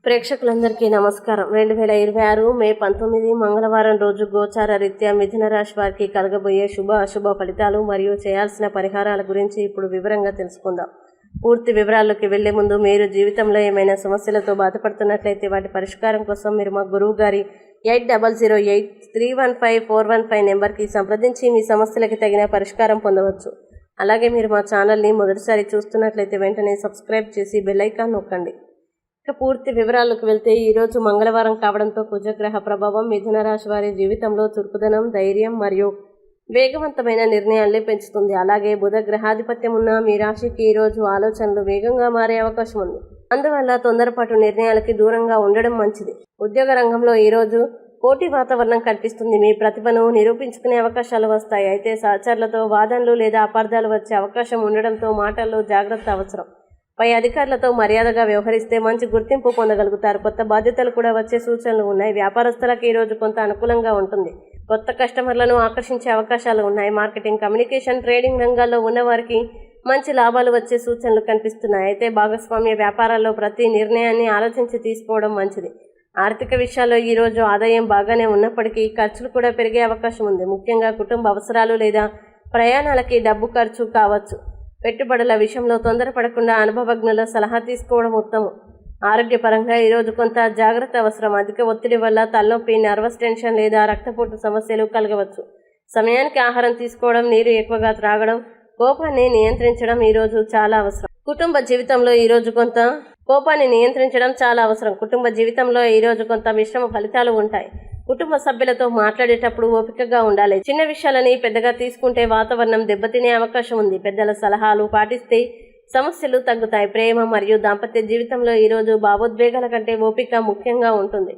ప్రేక్షకులందరికీ నమస్కారం. 2026 మే 19 మంగళవారం రోజు గోచార రీత్యా మిథున రాశి వారికి కలగబోయే శుభ అశుభ ఫలితాలు మరియు చేయాల్సిన పరిహారాల గురించి ఇప్పుడు వివరంగా తెలుసుకుందాం. పూర్తి వివరాల్లోకి వెళ్లే ముందు మీరు జీవితంలో ఏమైనా సమస్యలతో బాధపడుతున్నట్లయితే వాటి పరిష్కారం కోసం మీరు మా గురువు గారి 8008315415 నెంబర్కి సంప్రదించి మీ సమస్యలకి తగిన పరిష్కారం పొందవచ్చు. అలాగే మీరు మా ఛానల్ని మొదటిసారి చూస్తున్నట్లయితే వెంటనే సబ్స్క్రైబ్ చేసి బెల్ ఐకాన్ నొక్కండి. పూర్తి వివరాలకు వెళ్తే ఈరోజు మంగళవారం కావడంతో కుజగ్రహ ప్రభావం మిథున రాశి వారి జీవితంలో చురుకుదనం, ధైర్యం మరియు వేగవంతమైన నిర్ణయాల్ని పెంచుతుంది. అలాగే బుధ గ్రహాధిపత్యం ఉన్న మీ రాశికి ఈరోజు ఆలోచనలు వేగంగా మారే అవకాశం ఉంది. అందువల్ల తొందరపాటు నిర్ణయాలకి దూరంగా ఉండడం మంచిది. ఉద్యోగ రంగంలో ఈరోజు పోటీ వాతావరణం కనిపిస్తుంది. మీ ప్రతిభను నిరూపించుకునే అవకాశాలు వస్తాయి. అయితే సహచరులతో వాదనలు లేదా అపార్థాలు వచ్చే అవకాశం ఉండడంతో మాటల్లో జాగ్రత్త అవసరం. పై అధికారులతో మర్యాదగా వ్యవహరిస్తే మంచి గుర్తింపు పొందగలుగుతారు. కొత్త బాధ్యతలు కూడా వచ్చే సూచనలు ఉన్నాయి. వ్యాపారస్తులకు ఈరోజు కొంత అనుకూలంగా ఉంటుంది. కొత్త కస్టమర్లను ఆకర్షించే అవకాశాలు ఉన్నాయి. మార్కెటింగ్, కమ్యూనికేషన్, ట్రేడింగ్ రంగాల్లో ఉన్నవారికి మంచి లాభాలు వచ్చే సూచనలు కనిపిస్తున్నాయి. అయితే భాగస్వామ్య వ్యాపారాల్లో ప్రతి నిర్ణయాన్ని ఆలోచించి తీసుకోవడం మంచిది. ఆర్థిక విషయాల్లో ఈరోజు ఆదాయం బాగానే ఉన్నప్పటికీ ఖర్చులు కూడా పెరిగే అవకాశం ఉంది. ముఖ్యంగా కుటుంబ అవసరాలు లేదా ప్రయాణాలకి డబ్బు ఖర్చు కావచ్చు. పెట్టుబడుల విషయంలో తొందరపడకుండా అనుభవజ్ఞుల సలహా తీసుకోవడం ఉత్తమం. ఆరోగ్యపరంగా ఈరోజు కొంత జాగ్రత్త అవసరం. అధిక ఒత్తిడి వల్ల తలనొప్పి, నర్వస్ టెన్షన్ లేదా రక్తపోటు సమస్యలు కలగవచ్చు. సమయానికి ఆహారం తీసుకోవడం, నీరు ఎక్కువగా త్రాగడం, కోపాన్ని నియంత్రించడం ఈరోజు చాలా అవసరం. కుటుంబ జీవితంలో ఈరోజు కొంత మిశ్రమ ఫలితాలు ఉంటాయి. కుటుంబ సభ్యులతో మాట్లాడేటప్పుడు ఓపికగా ఉండాలి. చిన్న విషయాలని పెద్దగా తీసుకుంటే వాతావరణం దెబ్బతినే అవకాశం ఉంది. పెద్దల సలహాలు పాటిస్తే సమస్యలు తగ్గుతాయి. ప్రేమ మరియు దాంపత్య జీవితంలో ఈరోజు భావోద్వేగాల కంటే ఓపిక ముఖ్యంగా ఉంటుంది.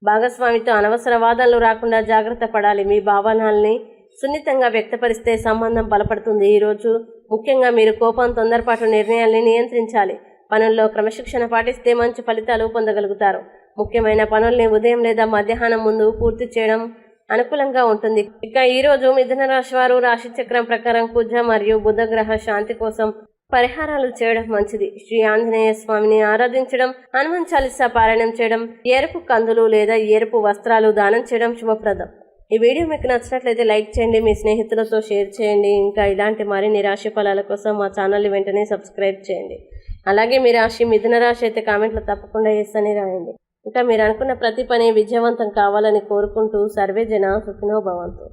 భాగస్వామితో అనవసర వాదనలు రాకుండా జాగ్రత్త పడాలి. మీ భావనల్ని సున్నితంగా వ్యక్తపరిస్తే సంబంధం బలపడుతుంది. ఈరోజు ముఖ్యంగా మీరు కోపం, తొందరపాటు నిర్ణయాల్ని నియంత్రించాలి. పనుల్లో క్రమశిక్షణ పాటిస్తే మంచి ఫలితాలు పొందగలుగుతారు. ముఖ్యమైన పనుల్ని ఉదయం లేదా మధ్యాహ్నం ముందు పూర్తి చేయడం అనుకూలంగా ఉంటుంది. ఇక ఈరోజు మిథున రాశి వారు రాశి చక్రం ప్రకారం కుజ మరియు బుధ గ్రహ శాంతి కోసం పరిహారాలు చేయడం మంచిది. శ్రీ ఆంజనేయ స్వామిని ఆరాధించడం, హనుమాన్ చాలీసా పారాయణం చేయడం, ఎరుపు కందులు లేదా ఎరుపు వస్త్రాలు దానం చేయడం శుభప్రదం. ఈ వీడియో మీకు నచ్చినట్లయితే లైక్ చేయండి, మీ స్నేహితులతో షేర్ చేయండి. ఇంకా ఇలాంటి మరిన్ని రాశి ఫలాల కోసం మా ఛానల్ని వెంటనే సబ్స్క్రైబ్ చేయండి. అలాగే మీ రాశి మిథున రాశి అయితే కామెంట్లో తప్పకుండా ఎస్ అని రాయండి. ఇంకా మీరు అనుకున్న ప్రతి పని విజయవంతం కావాలని కోరుకుంటూ సర్వే జన సుఖినో భవంతు.